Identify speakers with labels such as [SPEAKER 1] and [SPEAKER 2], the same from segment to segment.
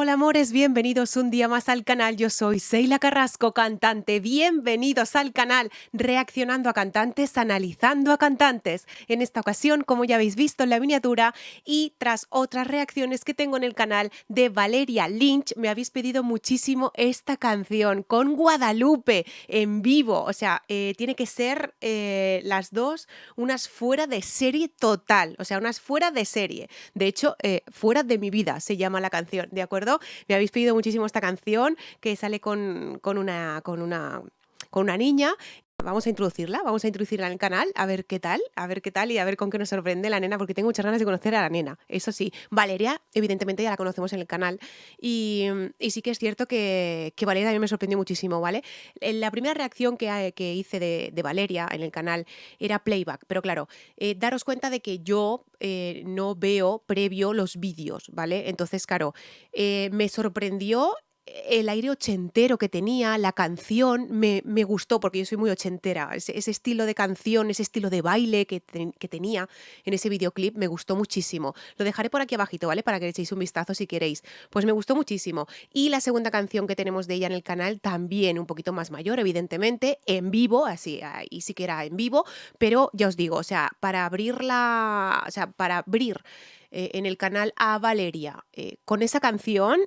[SPEAKER 1] Hola amores, bienvenidos un día más al canal. Yo soy Seila Carrasco, cantante. Bienvenidos al canal Reaccionando a Cantantes, Analizando a Cantantes. En esta ocasión, como ya habéis visto en la miniatura y tras otras reacciones que tengo en el canal de Valeria Lynch, me habéis pedido muchísimo esta canción con Guadalupe en vivo. O sea, tiene que ser las dos unas fuera de serie total. O sea, unas fuera de serie. De hecho, fuera de mi vida se llama la canción, ¿de acuerdo? Me habéis pedido muchísimo esta canción que sale con una niña. Vamos a introducirla en el canal, a ver qué tal y a ver con qué nos sorprende la nena, porque tengo muchas ganas de conocer a la nena. Eso sí, Valeria, evidentemente ya la conocemos en el canal y sí que es cierto que Valeria a mí me sorprendió muchísimo, ¿vale? La primera reacción que hice de Valeria en el canal era playback, pero claro, daros cuenta de que yo no veo previo los vídeos, ¿vale? Entonces, claro, me sorprendió el aire ochentero que tenía, la canción, me gustó porque yo soy muy ochentera, ese estilo de canción, ese estilo de baile que tenía en ese videoclip me gustó muchísimo. Lo dejaré por aquí abajito, ¿vale? Para que le echéis un vistazo si queréis. Pues me gustó muchísimo. Y la segunda canción que tenemos de ella en el canal, también un poquito más mayor, evidentemente, en vivo, así, ahí sí que era en vivo, pero ya os digo, o sea, para abrir en el canal a Valeria con esa canción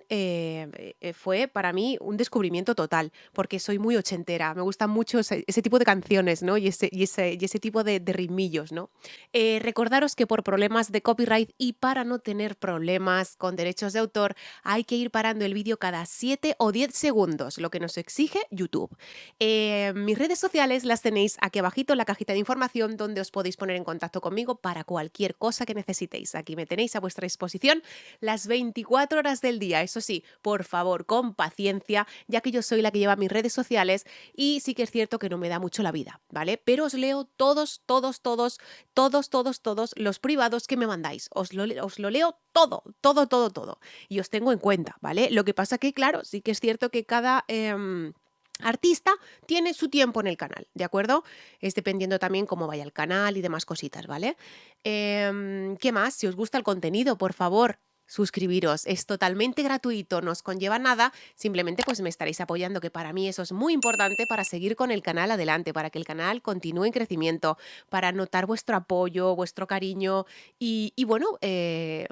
[SPEAKER 1] fue para mí un descubrimiento total, porque soy muy ochentera, me gustan mucho ese tipo de canciones, ¿no? Y ese tipo de ritmillos, ¿no? Recordaros que por problemas de copyright y para no tener problemas con derechos de autor, hay que ir parando el vídeo cada 7 o 10 segundos, lo que nos exige YouTube. Mis redes sociales las tenéis aquí abajito en la cajita de información, donde os podéis poner en contacto conmigo para cualquier cosa que necesitéis. Aquí me tenéis a vuestra disposición las 24 horas del día. Eso sí, por favor, con paciencia, ya que yo soy la que lleva mis redes sociales y sí que es cierto que no me da mucho la vida, ¿vale? Pero os leo todos los privados que me mandáis. Os lo leo todo. Y os tengo en cuenta, ¿vale? Lo que pasa que, claro, sí que es cierto que cada artista tiene su tiempo en el canal, ¿de acuerdo? Es dependiendo también cómo vaya el canal y demás cositas, ¿vale? ¿Qué más? Si os gusta el contenido, por favor, suscribiros. Es totalmente gratuito, no os conlleva nada, simplemente pues me estaréis apoyando, que para mí eso es muy importante para seguir con el canal adelante, para que el canal continúe en crecimiento, para notar vuestro apoyo, vuestro cariño y bueno,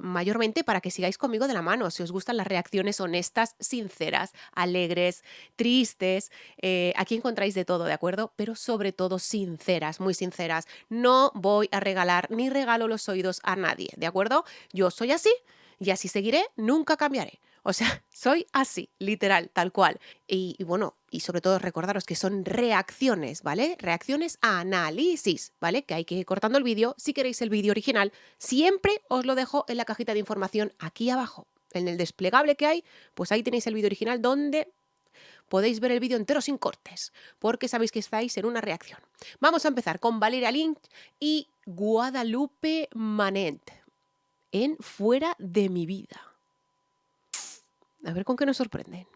[SPEAKER 1] mayormente para que sigáis conmigo de la mano, si os gustan las reacciones honestas, sinceras, alegres, tristes, aquí encontráis de todo, ¿de acuerdo? Pero sobre todo sinceras, muy sinceras. No voy a regalar ni regalo los oídos a nadie, ¿de acuerdo? Yo soy así y así seguiré, nunca cambiaré. O sea, soy así, literal, tal cual. Y bueno, y sobre todo recordaros que son reacciones, ¿vale? Reacciones a análisis, ¿vale? Que hay que ir cortando el vídeo. Si queréis el vídeo original, siempre os lo dejo en la cajita de información aquí abajo. En el desplegable que hay, pues ahí tenéis el vídeo original donde podéis ver el vídeo entero sin cortes, porque sabéis que estáis en una reacción. Vamos a empezar con Valeria Lynch y Guadalupe Manent en Fuera de mi vida. A ver con qué nos sorprenden.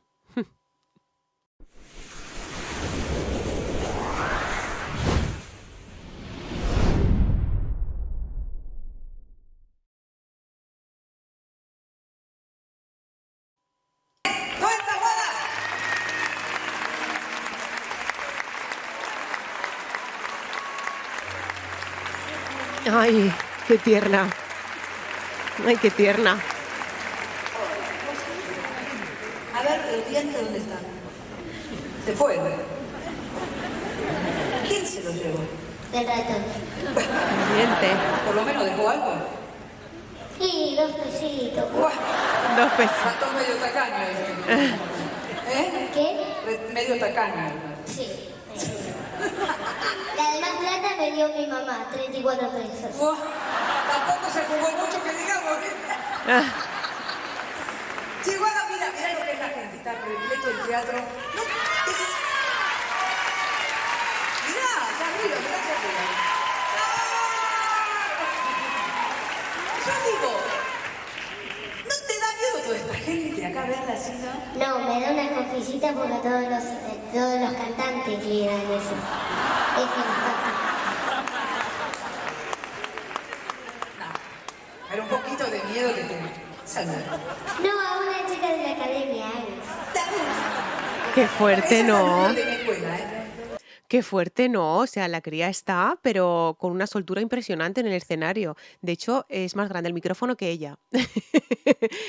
[SPEAKER 1] Ay, qué tierna. Ay, qué tierna.
[SPEAKER 2] A ver, el diente, ¿dónde está? Se fue. ¿Quién se lo llevó?
[SPEAKER 3] El ratón.
[SPEAKER 1] Diente.
[SPEAKER 2] Por lo menos dejó algo.
[SPEAKER 3] Sí, 2 pesitos.
[SPEAKER 2] Buah,
[SPEAKER 1] 2 pesos.
[SPEAKER 2] ratón medio tacaño este. ¿Eh?
[SPEAKER 3] ¿Qué?
[SPEAKER 2] Medio tacaño.
[SPEAKER 3] Sí. La demás plata me dio mi mamá, 34 pesos.
[SPEAKER 2] Buah, tampoco se jugó mucho que digamos. Chihuahua, mira lo que es la gente. Está repleto el teatro. No, mirá, está arriba, mirá hacia arriba. Yo digo, ¿no te da miedo toda esta gente acá verla así, no?
[SPEAKER 3] No, me da una conficita porque todos los cantantes le dan eso. Eso nos pasa.
[SPEAKER 2] No, pero un poquito de miedo que te... Salud.
[SPEAKER 3] No, a una chica de la academia, Agnes.
[SPEAKER 1] Qué fuerte,
[SPEAKER 2] Esa es
[SPEAKER 1] ¿no?
[SPEAKER 2] alumna de mi escuela, ¿eh?
[SPEAKER 1] Qué fuerte, ¿no? O sea, la cría está, pero con una soltura impresionante en el escenario. De hecho, es más grande el micrófono que ella.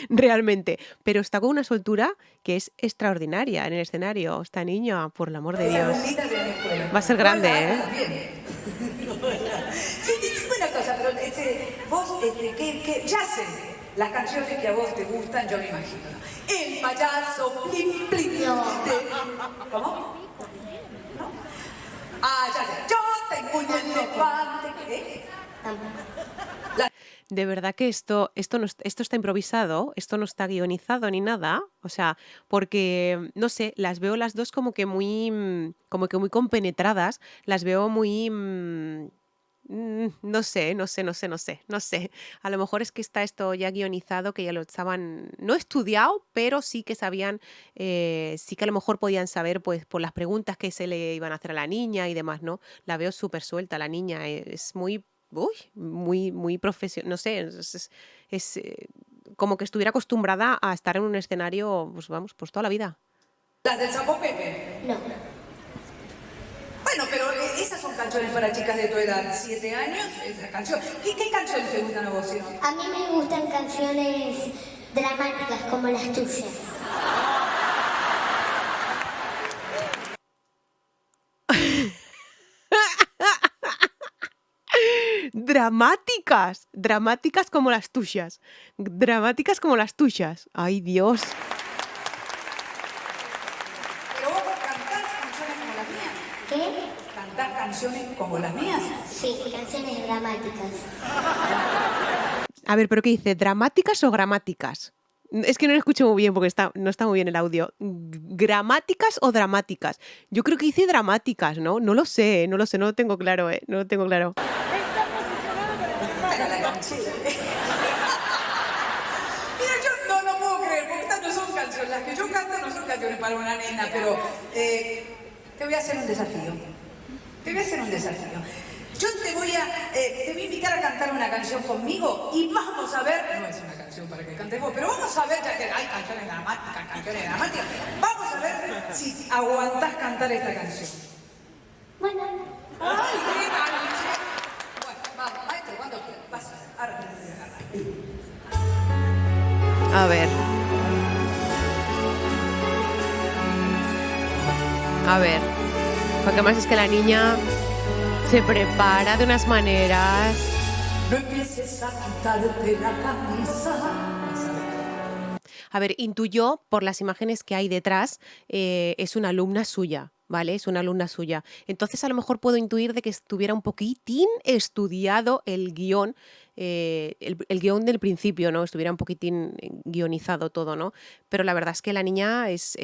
[SPEAKER 1] Realmente. Pero está con una soltura que es extraordinaria en el escenario. Esta niña, por el amor de
[SPEAKER 2] Es
[SPEAKER 1] Dios.
[SPEAKER 2] alumnita de mi escuela.
[SPEAKER 1] Va a ser grande, ¿eh?
[SPEAKER 2] Bien. Sí, dime una cosa, pero vos, ya sé, las canciones que a vos te gustan, yo me imagino. El payaso, plim, plim.
[SPEAKER 3] No.
[SPEAKER 2] ¿Cómo? ¿No? Ah, ya sé. Yo tengo un elefante. ¿Qué?
[SPEAKER 3] Tampoco.
[SPEAKER 1] De verdad que esto está improvisado, esto no está guionizado ni nada. O sea, porque, no sé, las veo las dos como que muy, como que muy compenetradas. Las veo muy, no sé, no sé. A lo mejor es que está esto ya guionizado, que ya lo estaban, no estudiado, pero sí que sabían, sí que a lo mejor podían saber, pues, por las preguntas que se le iban a hacer a la niña y demás, ¿no? La veo súper suelta, la niña, es muy, uy, muy profesional, no sé, como que estuviera acostumbrada a estar en un escenario, pues vamos, pues toda la vida.
[SPEAKER 2] Las del Sapo Pepe.
[SPEAKER 3] No.
[SPEAKER 2] Bueno, pero esas son canciones para chicas de tu edad, 7 años, esa canción. ¿Qué canciones te gustan a vos, Ciro?
[SPEAKER 3] A mí me gustan canciones dramáticas como las tuyas.
[SPEAKER 1] Dramáticas, dramáticas como las tuyas, dramáticas como las tuyas. Ay, Dios.
[SPEAKER 2] Pero vos cantás canciones como las mías.
[SPEAKER 3] ¿Qué?
[SPEAKER 2] ¿Cantás canciones como las mías?
[SPEAKER 3] Sí, canciones dramáticas.
[SPEAKER 1] A ver, ¿pero qué dice? ¿Dramáticas o gramáticas? Es que no lo escucho muy bien porque no está muy bien el audio. ¿Gramáticas o dramáticas? Yo creo que dice dramáticas, ¿no? No lo sé, no lo sé, no lo tengo claro, ¿eh? No lo tengo claro.
[SPEAKER 2] Para la canchera. Mira, yo no puedo creer, porque estas no son canciones. Las que yo canto no son canciones para una nena, pero te voy a hacer un desafío. Te voy a hacer un desafío. Yo te voy a invitar a cantar una canción conmigo y vamos a ver, no es una canción para que cantes vos, pero vamos a ver, ya que hay canciones dramáticas, vamos a ver si aguantás cantar esta canción.
[SPEAKER 3] Bueno,
[SPEAKER 2] ¡Ay, qué canción! Bueno, vamos, maestro, cuando quieras, vas, ahora
[SPEAKER 1] A ver. A ver. Porque más es que la niña se prepara de unas maneras.
[SPEAKER 2] no empieces a quitarte la camisa.
[SPEAKER 1] A ver, intuyó por las imágenes que hay detrás, es una alumna suya, ¿vale? Es una alumna suya. Entonces, a lo mejor puedo intuir de que estuviera un poquitín estudiado el guión, el guión del principio, ¿no? Estuviera un poquitín guionizado todo, ¿no? Pero la verdad es que la niña es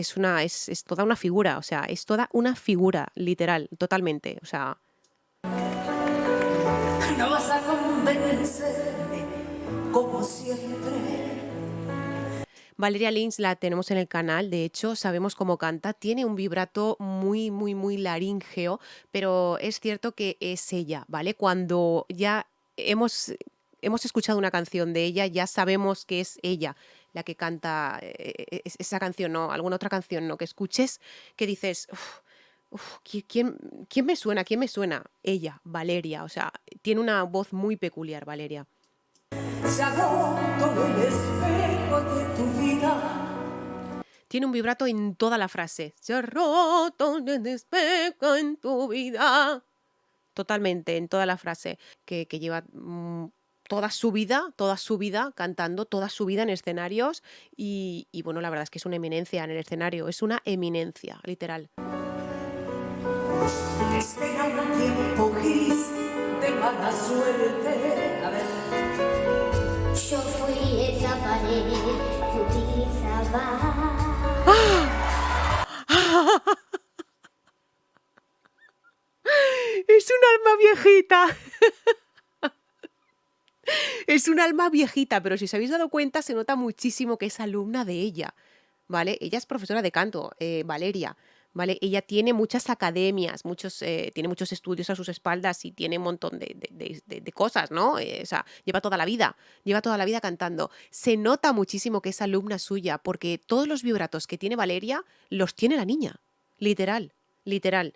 [SPEAKER 1] toda una figura, o sea, es toda una figura, literal, totalmente. O sea,
[SPEAKER 2] No vas a convencerme como siempre.
[SPEAKER 1] Valeria Lynch la tenemos en el canal, de hecho, sabemos cómo canta, tiene un vibrato muy laríngeo, pero es cierto que es ella, ¿vale? Cuando ya hemos escuchado una canción de ella, ya sabemos que es ella la que canta esa canción, ¿no? Alguna otra canción, ¿no? Que escuches, que dices, ¿quién me suena? ¿Quién me suena? Ella, Valeria, o sea, tiene una voz muy peculiar, Valeria.
[SPEAKER 2] Se ha roto el espejo de tu vida.
[SPEAKER 1] Tiene un vibrato en toda la frase. Se ha roto el espejo en tu vida. Totalmente, en toda la frase. Que lleva toda su vida cantando, toda su vida en escenarios. Y bueno, la verdad es que es una eminencia en el escenario. Es una eminencia, literal.
[SPEAKER 2] Te espera un tiempo gris de mala suerte. A ver.
[SPEAKER 3] yo fui esa pared que utilizaba.
[SPEAKER 1] Es un alma viejita. Es un alma viejita, pero si os habéis dado cuenta, se nota muchísimo que es alumna de ella, ¿vale? Ella es profesora de canto, Valeria, ¿vale? Ella tiene muchas academias, tiene muchos estudios a sus espaldas y tiene un montón de cosas, ¿no? O sea, lleva toda la vida cantando. Se nota muchísimo que es alumna suya porque todos los vibratos que tiene Valeria los tiene la niña, literal, literal.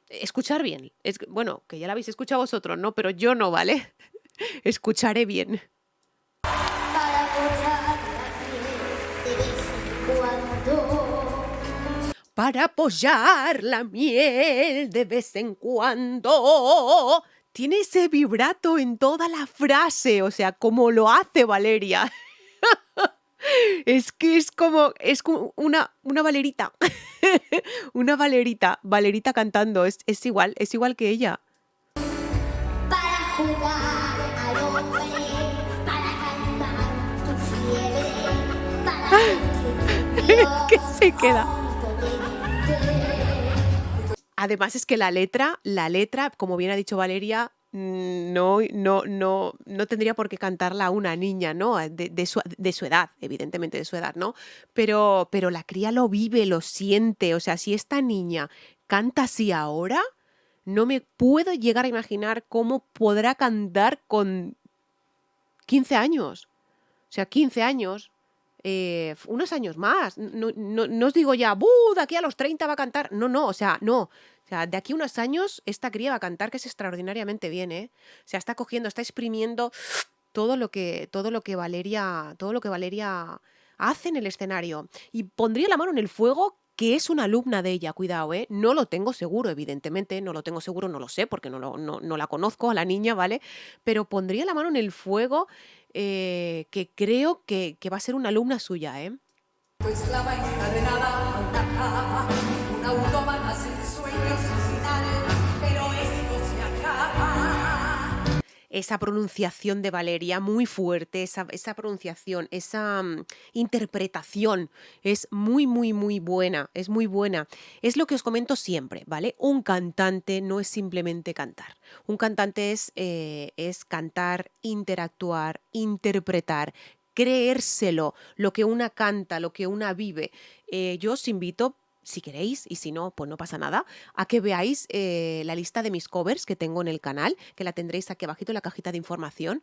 [SPEAKER 1] Escuchar bien, bueno, que ya la habéis escuchado vosotros, ¿no? Pero yo no, ¿vale? Escucharé bien.
[SPEAKER 3] Para posar la piel de vez en cuando.
[SPEAKER 1] Para apoyar la miel de vez en cuando. Tiene ese vibrato en toda la frase, o sea, como lo hace Valeria. Es que es como una Valerita. Una Valerita cantando, es igual que ella.
[SPEAKER 3] Para jugar al hombre, para calmar tu fiebre, para
[SPEAKER 1] Que se queda. Además es que la letra, como bien ha dicho Valeria, no tendría por qué cantarla a una niña, ¿no? De su edad, evidentemente de su edad, ¿no? Pero la cría lo vive, lo siente. O sea, si esta niña canta así ahora, no me puedo llegar a imaginar cómo podrá cantar con 15 años. O sea, 15 años, unos años más. No os digo ya, de aquí a los 30 va a cantar. No, o sea, no. O sea, de aquí a unos años esta cría va a cantar, que es extraordinariamente bien, ¿eh? O sea, está cogiendo, está exprimiendo todo lo que Valeria hace en el escenario. Y pondría la mano en el fuego que es una alumna de ella, cuidado, ¿eh? No lo tengo seguro, evidentemente, no lo tengo seguro, no lo sé, porque no la conozco a la niña, ¿vale? Pero pondría la mano en el fuego que creo que va a ser una alumna suya, ¿eh?
[SPEAKER 2] Pues la va encadenada a una cama, un autómata sin sueños sin final, pero esto se acaba.
[SPEAKER 1] Esa pronunciación de Valeria muy fuerte, esa pronunciación, esa interpretación es muy, muy, muy buena, es muy buena. Es lo que os comento siempre, ¿vale? Un cantante no es simplemente cantar. Un cantante es cantar, interactuar, interpretar, creérselo, lo que una canta, lo que una vive. Yo os invito, si queréis, y si no, pues no pasa nada, a que veáis la lista de mis covers que tengo en el canal, que la tendréis aquí abajito en la cajita de información.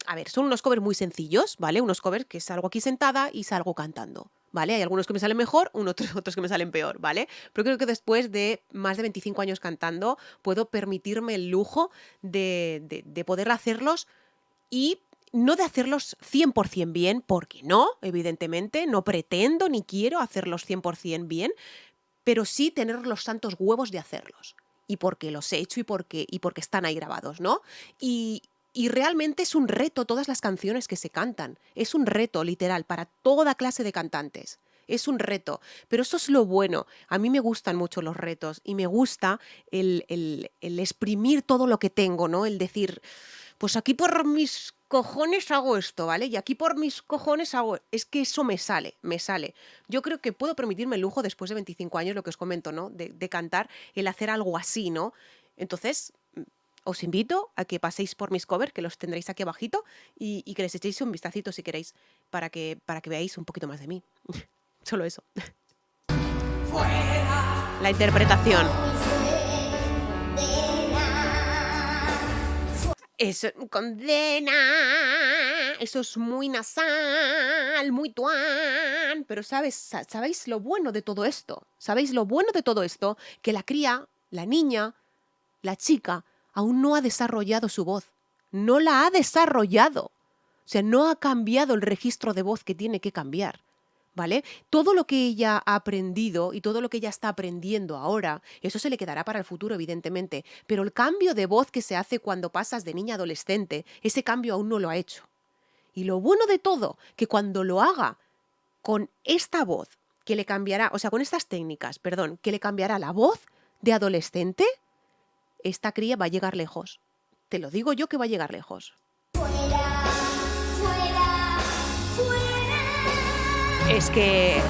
[SPEAKER 1] A ver, son unos covers muy sencillos, ¿vale? Unos covers que salgo aquí sentada y salgo cantando, ¿vale? Hay algunos que me salen mejor, otros que me salen peor, ¿vale? Pero creo que después de más de 25 años cantando, puedo permitirme el lujo de poder hacerlos y no de hacerlos 100% bien, porque no, evidentemente, no pretendo ni quiero hacerlos 100% bien, pero sí tener los santos huevos de hacerlos. Y porque los he hecho y porque están ahí grabados, ¿no? Y realmente es un reto todas las canciones que se cantan. Es un reto, literal, para toda clase de cantantes. Es un reto, pero eso es lo bueno. A mí me gustan mucho los retos y me gusta el exprimir todo lo que tengo, ¿no? El decir, pues aquí por mis cojones hago esto, ¿vale? Y aquí por mis cojones hago... Es que eso me sale. Yo creo que puedo permitirme el lujo después de 25 años, lo que os comento, ¿no? De cantar, el hacer algo así, ¿no? Entonces, os invito a que paséis por mis covers, que los tendréis aquí abajito, y que les echéis un vistacito si queréis, para que veáis un poquito más de mí. Solo eso. La interpretación. Eso, condena. Eso es muy nasal, muy tuán. Pero ¿sabéis lo bueno de todo esto? ¿Sabéis lo bueno de todo esto? Que la cría, la niña, la chica, aún no ha desarrollado su voz. No la ha desarrollado. O sea, no ha cambiado el registro de voz que tiene que cambiar. ¿Vale? Todo lo que ella ha aprendido y todo lo que ella está aprendiendo ahora, eso se le quedará para el futuro, evidentemente. Pero el cambio de voz que se hace cuando pasas de niña a adolescente, ese cambio aún no lo ha hecho. Y lo bueno de todo, que cuando lo haga con esta voz, que le cambiará, o sea, con estas técnicas, perdón, que le cambiará la voz de adolescente, esta cría va a llegar lejos. Te lo digo yo que va a llegar lejos. Es que...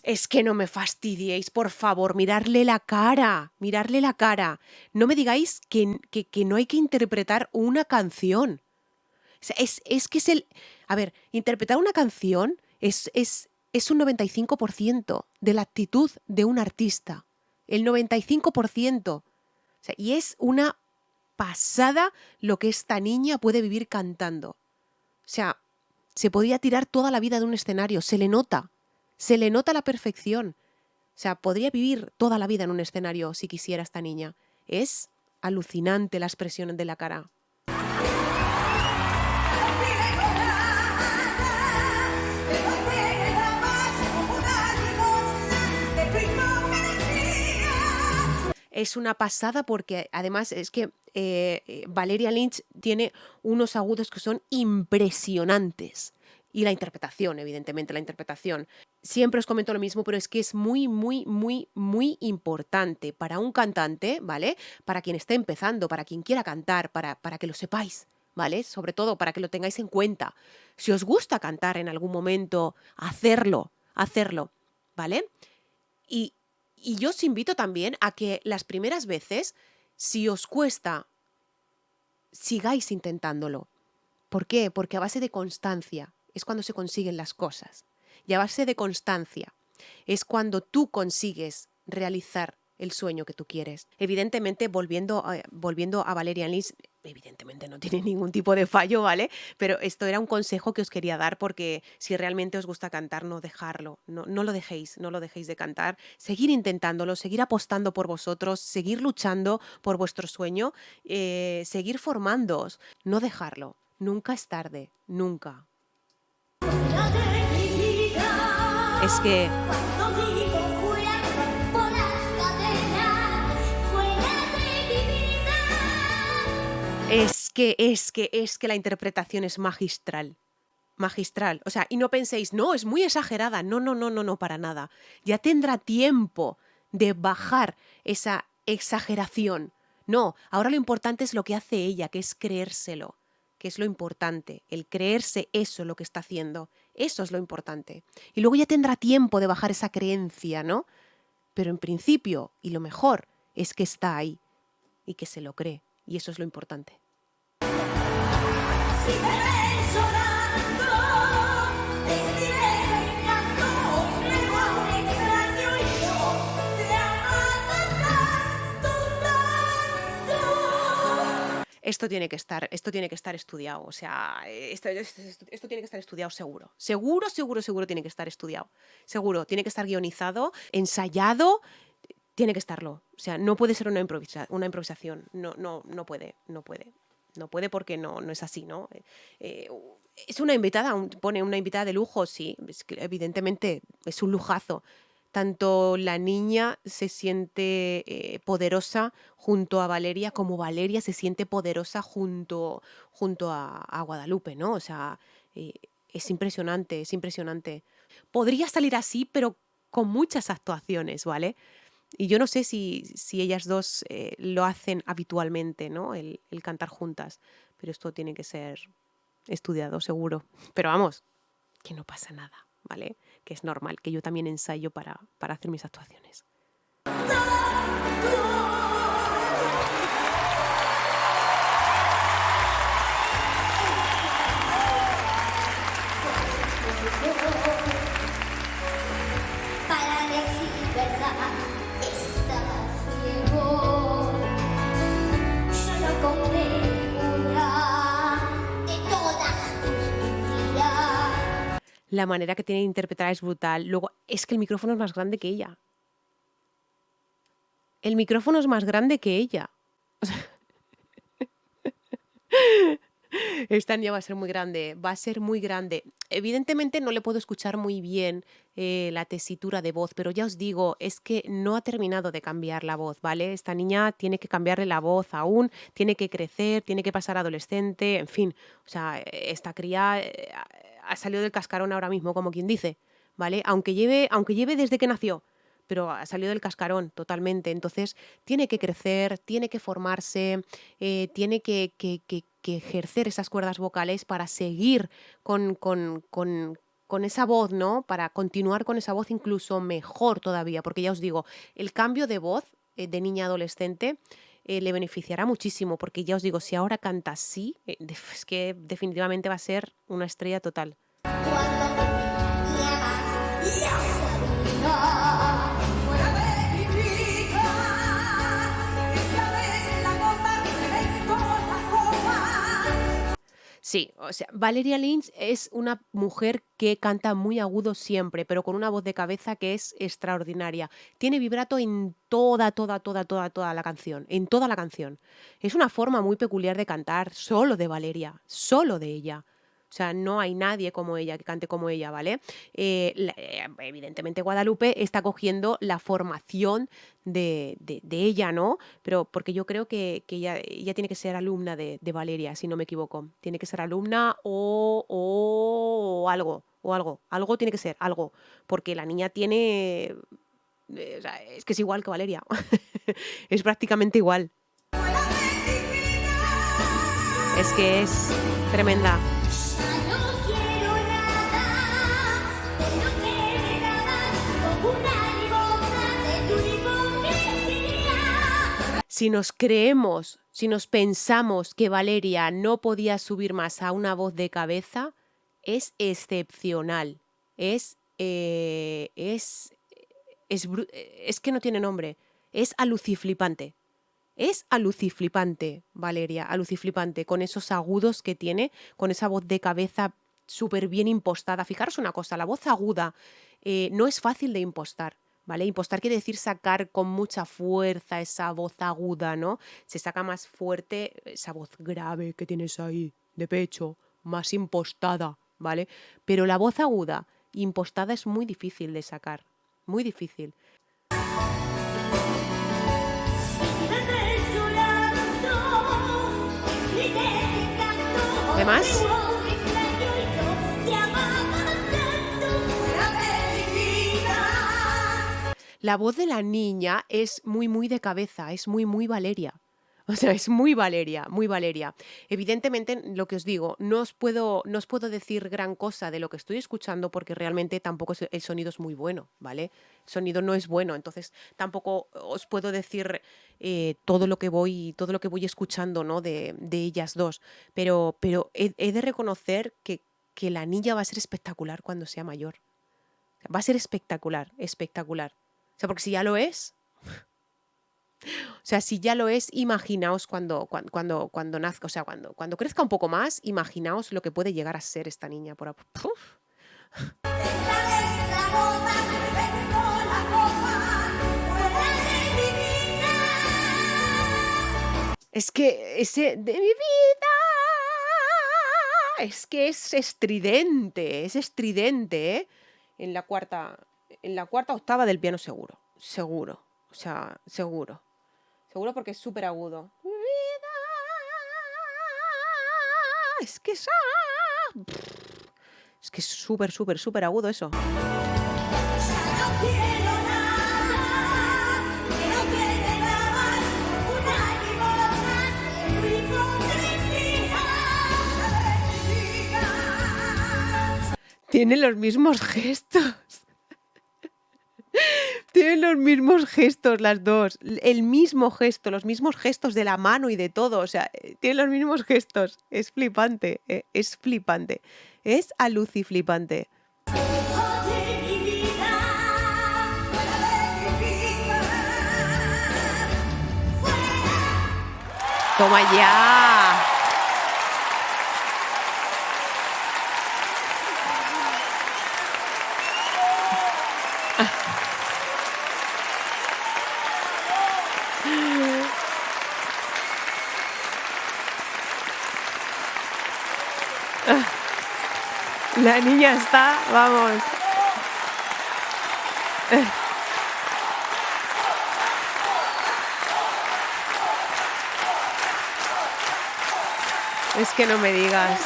[SPEAKER 1] Es que no me fastidiéis, por favor, mirarle la cara, mirarle la cara. No me digáis que no hay que interpretar una canción. O sea, es que es el... A ver, interpretar una canción es un 95% de la actitud de un artista. El 95%. O sea, y es una pasada lo que esta niña puede vivir cantando. O sea, se podía tirar toda la vida de un escenario, se le nota a la perfección. O sea, podría vivir toda la vida en un escenario si quisiera esta niña. Es alucinante la expresión de la cara. Es una pasada porque además es que Valeria Lynch tiene unos agudos que son impresionantes. Y la interpretación, evidentemente, la interpretación. Siempre os comento lo mismo, pero es que es muy, muy, muy, muy importante para un cantante, ¿vale? Para quien esté empezando, para quien quiera cantar, para que lo sepáis, ¿vale? Sobre todo para que lo tengáis en cuenta. Si os gusta cantar en algún momento, hacerlo, ¿vale? Y, y yo os invito también a que las primeras veces, si os cuesta, sigáis intentándolo. ¿Por qué? Porque a base de constancia es cuando se consiguen las cosas. Y a base de constancia es cuando tú consigues realizar el sueño que tú quieres. Evidentemente, volviendo a Valeria Lynch, evidentemente no tiene ningún tipo de fallo, ¿vale? Pero esto era un consejo que os quería dar porque si realmente os gusta cantar, no dejarlo, no lo dejéis, no lo dejéis de cantar, seguir intentándolo, seguir apostando por vosotros, seguir luchando por vuestro sueño, seguir formándoos, no dejarlo. Nunca es tarde, nunca. Es que es que la interpretación es magistral. Magistral. O sea, y no penséis, no, es muy exagerada. No, para nada. Ya tendrá tiempo de bajar esa exageración. No, ahora lo importante es lo que hace ella, que es creérselo, que es lo importante, el creerse eso lo que está haciendo. Eso es lo importante. Y luego ya tendrá tiempo de bajar esa creencia, ¿no? Pero en principio, y lo mejor, es que está ahí y que se lo cree. Y eso es lo importante. Si me ves llorando, tristeza y llanto, luego a un extraño y yo te amaba tanto. Esto tiene que estar estudiado, o sea, esto tiene que estar estudiado seguro. Seguro tiene que estar estudiado. Seguro, tiene que estar guionizado, ensayado, tiene que estarlo. O sea, no puede ser una improvisación. No puede. No puede porque no es así, ¿no? Es una invitada, pone una invitada de lujo, sí, es que evidentemente es un lujazo. Tanto la niña se siente poderosa junto a Valeria, como Valeria se siente poderosa junto a Guadalupe, ¿no? O sea, es impresionante, es impresionante. Podría salir así, pero con muchas actuaciones, ¿vale? Y yo no sé si ellas dos lo hacen habitualmente, ¿no? El cantar juntas. Pero esto tiene que ser estudiado, seguro. Pero vamos, que no pasa nada, ¿vale? Que es normal, que yo también ensayo para hacer mis actuaciones.
[SPEAKER 3] Para decir verdad, estabas ciego. Yo no compré una de todas tus mentiras.
[SPEAKER 1] La manera que tiene de interpretar es brutal. Luego, es que el micrófono es más grande que ella. El micrófono es más grande que ella. O sea, esta niña va a ser muy grande, va a ser muy grande. Evidentemente no le puedo escuchar muy bien la tesitura de voz, pero ya os digo, es que no ha terminado de cambiar la voz, ¿vale? Esta niña tiene que cambiarle la voz aún, tiene que crecer, tiene que pasar a adolescente, en fin. O sea, esta cría ha salido del cascarón ahora mismo, como quien dice, ¿vale? Aunque lleve desde que nació, pero ha salido del cascarón totalmente. Entonces, tiene que crecer, tiene que formarse, tiene que ejercer esas cuerdas vocales para seguir con con esa voz, ¿no? Para continuar con esa voz incluso mejor todavía, porque ya os digo, el cambio de voz de niña adolescente le beneficiará muchísimo, porque ya os digo, si ahora canta así, es que definitivamente va a ser una estrella total.
[SPEAKER 3] Cuando me llamas, ya sabía.
[SPEAKER 2] Fuera de mi vida, esta vez la gota reventó la copa.
[SPEAKER 1] Sí, o sea, Valeria Lynch es una mujer que canta muy agudo siempre, pero con una voz de cabeza que es extraordinaria. Tiene vibrato en toda la canción, en toda la canción. Es una forma muy peculiar de cantar, solo de Valeria, solo de ella. O sea, no hay nadie como ella, que cante como ella, ¿vale? Evidentemente Guadalupe está cogiendo la formación de ella, ¿no? Pero porque yo creo que ella tiene que ser alumna de Valeria, si no me equivoco. Tiene que ser alumna o algo tiene que ser, algo. Porque la niña tiene... o sea, es que es igual que Valeria. Es prácticamente igual. Es que es tremenda.
[SPEAKER 3] Ya no quiero nada, que no quede nada, como una limosna de tu hipocresía.
[SPEAKER 1] Si nos creemos, si nos pensamos que Valeria no podía subir más a una voz de cabeza, es excepcional. Es que no tiene nombre. Es aluciflipante. Es aluciflipante, Valeria, aluciflipante, con esos agudos que tiene, con esa voz de cabeza súper bien impostada. Fijaros una cosa, la voz aguda no es fácil de impostar, ¿vale? Impostar quiere decir sacar con mucha fuerza esa voz aguda, ¿no? Se saca más fuerte esa voz grave que tienes ahí, de pecho, más impostada, ¿vale? Pero la voz aguda, impostada, es muy difícil de sacar, muy difícil. Además, la voz de la niña es muy de cabeza, es muy Valeria. O sea, es muy Valeria, muy Valeria. Evidentemente, lo que os digo, no os puedo decir gran cosa de lo que estoy escuchando porque realmente tampoco el sonido es muy bueno, ¿vale? El sonido no es bueno, entonces tampoco os puedo decir todo lo que voy escuchando, ¿no? de ellas dos. Pero he de reconocer que la niña va a ser espectacular cuando sea mayor. Va a ser espectacular, espectacular. O sea, porque si ya lo es... O sea, si ya lo es, imaginaos cuando nazca, o sea, cuando crezca un poco más, imaginaos lo que puede llegar a ser esta niña. ¡Puf! Es que ese de mi vida es que es estridente, ¿eh? En la cuarta octava del piano seguro, o sea, seguro porque es súper agudo. Mi vida, es que es súper agudo eso. Tiene los mismos gestos. Tienen los mismos gestos las dos. El mismo gesto, los mismos gestos de la mano y de todo. O sea, tienen los mismos gestos. Es flipante, es flipante. Es aluciflipante. ¡Toma ya! La niña está, vamos. Es que no me digas.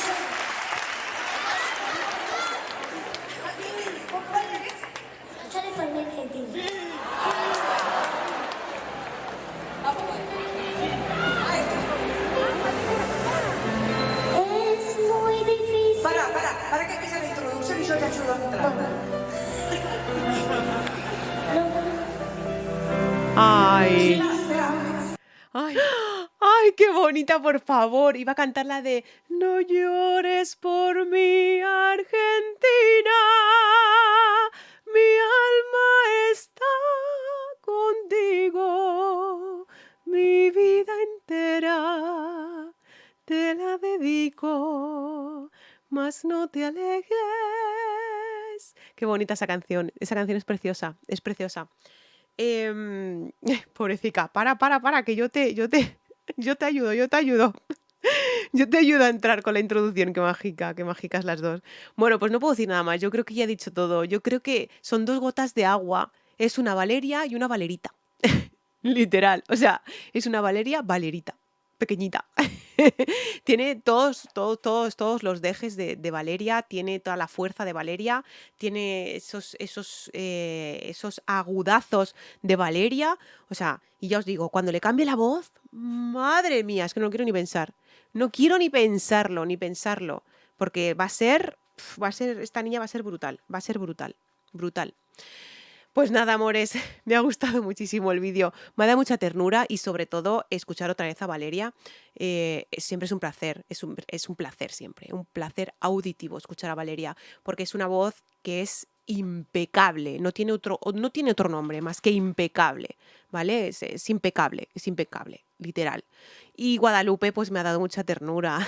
[SPEAKER 3] Es muy difícil.
[SPEAKER 2] Para que empiece la introducción y yo te ayudo. trampa.
[SPEAKER 1] Ay,
[SPEAKER 2] Gracias.
[SPEAKER 1] ay, ay, qué bonita, por favor. Iba a cantar la de No llores por mi Argentina, mi alma está contigo, mi vida entera te la dedico, mas no te alejes. Qué bonita esa canción es preciosa, es preciosa. Em, Pobrecita, para, que yo te ayudo, yo te ayudo. Yo te ayudo a entrar con la introducción, qué mágicas las dos. Bueno, pues no puedo decir nada más, yo creo que ya he dicho todo. Yo creo que son dos gotas de agua, es una Valeria y una Valerita. Literal, o sea, es una Valeria Valerita, pequeñita. Tiene todos los dejes de Valeria, tiene toda la fuerza de Valeria, tiene esos agudazos de Valeria. O sea, y ya os digo, cuando le cambie la voz, madre mía, es que no quiero ni pensar. No quiero ni pensarlo, ni pensarlo. Porque esta niña va a ser brutal, va a ser brutal, brutal. Pues nada, amores, me ha gustado muchísimo el vídeo, me ha dado mucha ternura y sobre todo escuchar otra vez a Valeria. Siempre es un placer, es un placer siempre, un placer auditivo escuchar a Valeria, porque es una voz que es impecable, no tiene otro nombre más que impecable, ¿vale? Es impecable, literal. Y Guadalupe pues me ha dado mucha ternura,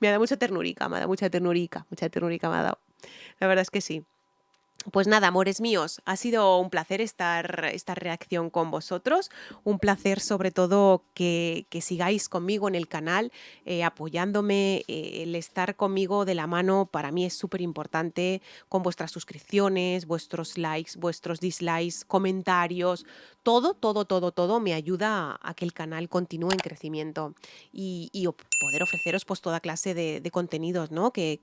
[SPEAKER 1] me ha dado mucha ternurica, me ha dado mucha ternurica me ha dado. La verdad es que sí. Pues nada, amores míos, ha sido un placer esta reacción con vosotros, un placer sobre todo que sigáis conmigo en el canal, apoyándome, el estar conmigo de la mano para mí es súper importante, con vuestras suscripciones, vuestros likes, vuestros dislikes, comentarios, todo me ayuda a que el canal continúe en crecimiento y poder ofreceros pues toda clase de contenidos, ¿no? Que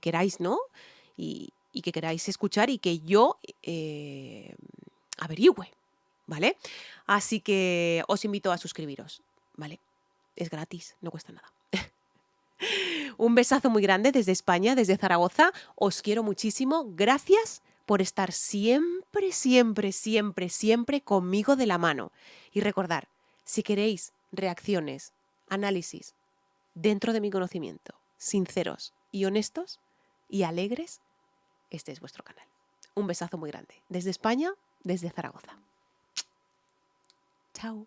[SPEAKER 1] queráis, ¿no? Y que queráis escuchar y que yo averigüe, ¿vale? Así que os invito a suscribiros, ¿vale? Es gratis, no cuesta nada. Un besazo muy grande desde España, desde Zaragoza. Os quiero muchísimo. Gracias por estar siempre conmigo de la mano. Y recordar, si queréis reacciones, análisis dentro de mi conocimiento, sinceros y honestos y alegres, este es vuestro canal. Un besazo muy grande. Desde España, desde Zaragoza. Chao.